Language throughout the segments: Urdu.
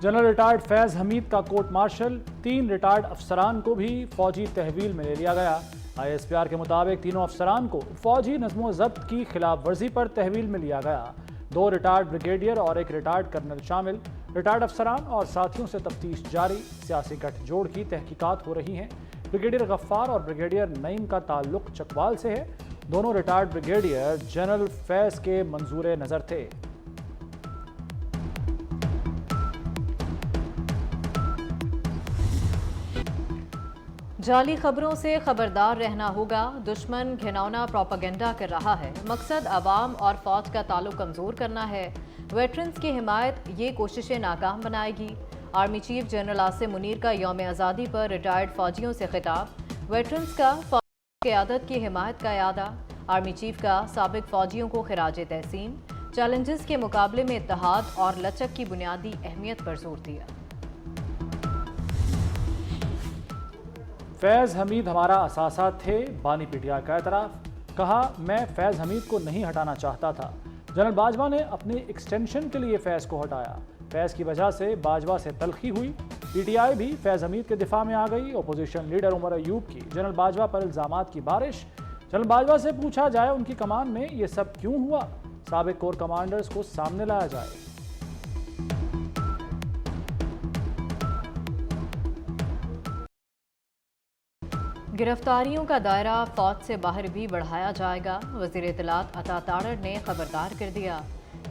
جنرل ریٹائرڈ فیض حمید کا کورٹ مارشل، 3 ریٹائرڈ افسران کو بھی فوجی تحویل میں لے لیا گیا۔ ISPR کے مطابق تینوں افسران کو فوجی نظم و ضبط کی خلاف ورزی پر تحویل میں لیا گیا۔ 2 ریٹائرڈ بریگیڈیئر اور 1 ریٹائرڈ کرنل شامل۔ ریٹائرڈ افسران اور ساتھیوں سے تفتیش جاری، سیاسی گٹھ جوڑ کی تحقیقات ہو رہی ہیں۔ بریگیڈیئر غفار اور بریگیڈیئر نعیم کا تعلق چکوال سے ہے۔ دونوں ریٹائرڈ بریگیڈیئر جنرل فیض کے منظور نظر تھے۔ جعلی خبروں سے خبردار رہنا ہوگا، دشمن گھناؤنا پروپیگنڈا کر رہا ہے، مقصد عوام اور فوج کا تعلق کمزور کرنا ہے۔ ویٹرنز کی حمایت یہ کوششیں ناکام بنائے گی۔ Army chief general Asim Munir کا یوم آزادی پر ریٹائرڈ فوجیوں سے خطاب، ویٹرنز کا فوج کی قیادت کی حمایت کا اعادہ۔ آرمی چیف کا سابق فوجیوں کو خراج تحسین، چیلنجز کے مقابلے میں اتحاد اور لچک کی بنیادی اہمیت پر زور دیا۔ فیض حمید ہمارا اثاثہ تھے، بانی PTI کا اعتراف، کہا میں فیض حمید کو نہیں ہٹانا چاہتا تھا۔ جنرل باجوہ نے اپنی ایکسٹینشن کے لیے فیض کو ہٹایا، فیض کی وجہ سے باجوہ سے تلخی ہوئی۔ PTI بھی فیض حمید کے دفاع میں آ گئی۔ اپوزیشن لیڈر عمر ایوب کی جنرل باجوہ پر الزامات کی بارش، جنرل باجوہ سے پوچھا جائے ان کی کمان میں یہ سب کیوں ہوا، سابق کور کمانڈرز کو سامنے لایا جائے۔ گرفتاریوں کا دائرہ فوج سے باہر بھی بڑھایا جائے گا، وزیر اطلاعات عطا تاڑر نے خبردار کر دیا۔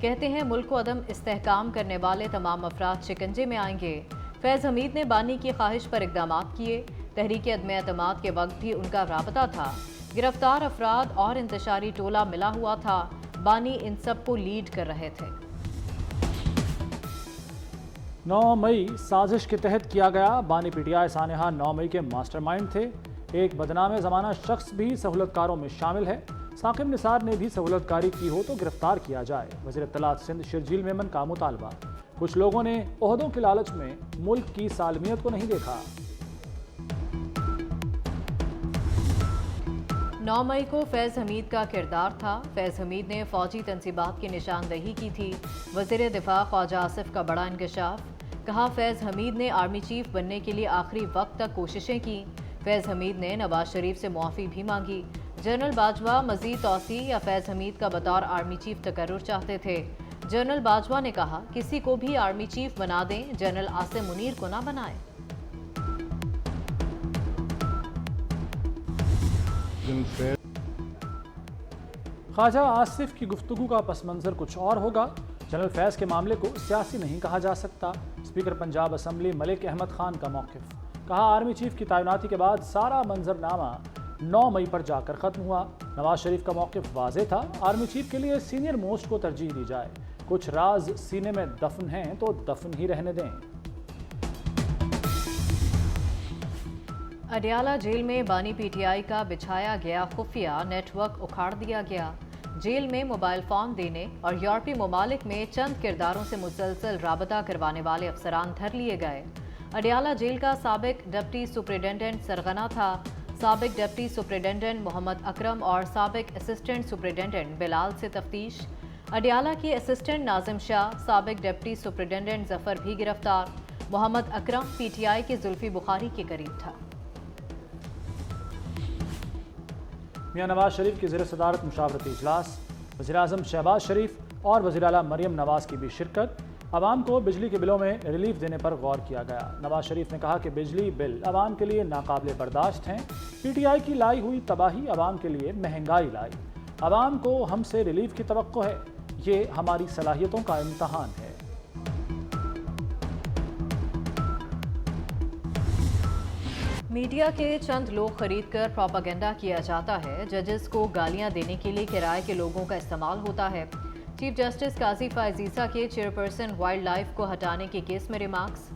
کہتے ہیں ملک کو عدم استحکام کرنے والے تمام افراد شکنجے میں آئیں گے۔ فیض حمید نے بانی کی خواہش پر اقدامات کیے، تحریک عدم اعتماد کے وقت بھی ان کا رابطہ تھا۔ گرفتار افراد اور انتشاری ٹولہ ملا ہوا تھا، بانی ان سب کو لیڈ کر رہے تھے۔ 9 مئی سازش کے تحت کیا گیا، بانی PTI سانحہ 9 مئی کے ماسٹر مائنڈ تھے۔ ایک بدنام زمانہ شخص بھی سہولت کاروں میں شامل ہے، ثاقب نثار نے بھی سہولت کاری کی ہو تو گرفتار کیا جائے۔ وزیر اطلاعات سندھ شرجیل میمن کا مطالبہ، کچھ لوگوں نے عہدوں کے لالچ میں ملک کی سالمیت کو نہیں دیکھا۔ 9 مئی کو فیض حمید کا کردار تھا، فیض حمید نے فوجی تنصیبات کی نشاندہی کی تھی۔ وزیر دفاع خواجہ آصف کا بڑا انکشاف، کہا فیض حمید نے آرمی چیف بننے کے لیے آخری وقت تک کوششیں کی۔ فیض حمید نے نواز شریف سے معافی بھی مانگی۔ جنرل باجوہ مزید توسیع یا فیض حمید کا بطور آرمی چیف تقرر چاہتے تھے۔ جنرل باجوہ نے کہا کسی کو بھی آرمی چیف بنا دیں، جنرل عاصم منیر کو نہ بنائیں۔ خواجہ آصف کی گفتگو کا پس منظر کچھ اور ہوگا۔ جنرل فیض کے معاملے کو سیاسی نہیں کہا جا سکتا، اسپیکر پنجاب اسمبلی ملک احمد خان کا موقف، کہا آرمی چیف کی تعیناتی کے بعد سارا منظرنامہ 9 مئی پر جا کر ختم ہوا۔ نواز شریف کا موقف واضح تھا، آرمی چیف کے لیے سینئر موسٹ کو ترجیح دی جائے، کچھ راز سینے میں دفن ہیں تو دفن ہی رہنے دیں۔ اڈیالہ جیل میں بانی PTI کا بچھایا گیا خفیہ نیٹ ورک اکھاڑ دیا گیا۔ جیل میں موبائل فون دینے اور یورپی ممالک میں چند کرداروں سے مسلسل رابطہ کروانے والے افسران دھر لیے گئے۔ اڈیالہ جیل کا سابق ڈپٹی سپرنٹینڈنٹ سرغنہ تھا، سابق ڈپٹی سپرنٹینڈنٹ محمد اکرم اور سابق اسسٹنٹ سپرنٹینڈنٹ بلال سے تفتیش۔ اڈیالہ کی اسسٹنٹ ناظم شاہ، سابق ڈپٹی سپرنٹینڈنٹ ظفر بھی گرفتار۔ محمد اکرم PTI کے زلفی بخاری کے قریب تھا۔ میاں نواز شریف کی زیر صدارت مشاورتی اجلاس، وزیراعظم شہباز شریف اور وزیر اعلیٰ مریم نواز کی بھی شرکت۔ عوام کو بجلی کے بلوں میں ریلیف دینے پر غور کیا گیا۔ نواز شریف نے کہا کہ بجلی بل عوام کے لیے ناقابل برداشت ہیں، PTI کی لائی ہوئی تباہی عوام کے لیے مہنگائی لائی، عوام کو ہم سے ریلیف کی توقع ہے، یہ ہماری صلاحیتوں کا امتحان ہے۔ میڈیا کے چند لوگ خرید کر پروپیگنڈا کیا جاتا ہے، ججز کو گالیاں دینے کے لیے کرائے کے لوگوں کا استعمال ہوتا ہے۔ چیف جسٹس قاضی فائز عیسیٰ کے چیئرپرسن وائلڈ لائف کو ہٹانے کے کیس میں ریمارکس،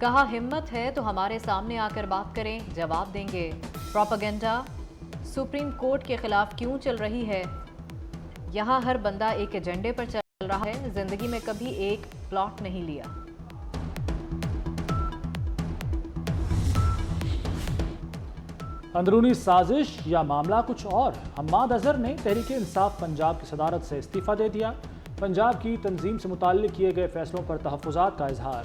کہا ہمت ہے تو ہمارے سامنے آ کر بات کریں، جواب دیں گے۔ پروپیگنڈا سپریم کورٹ کے خلاف کیوں چل رہی ہے؟ یہاں ہر بندہ ایک ایجنڈے پر چل رہا ہے، زندگی میں کبھی ایک پلاٹ نہیں لیا۔ اندرونی سازش یا معاملہ کچھ اور، حماد اظہر نے تحریک انصاف پنجاب کی صدارت سے استعفیٰ دے دیا۔ پنجاب کی تنظیم سے متعلق کیے گئے فیصلوں پر تحفظات کا اظہار،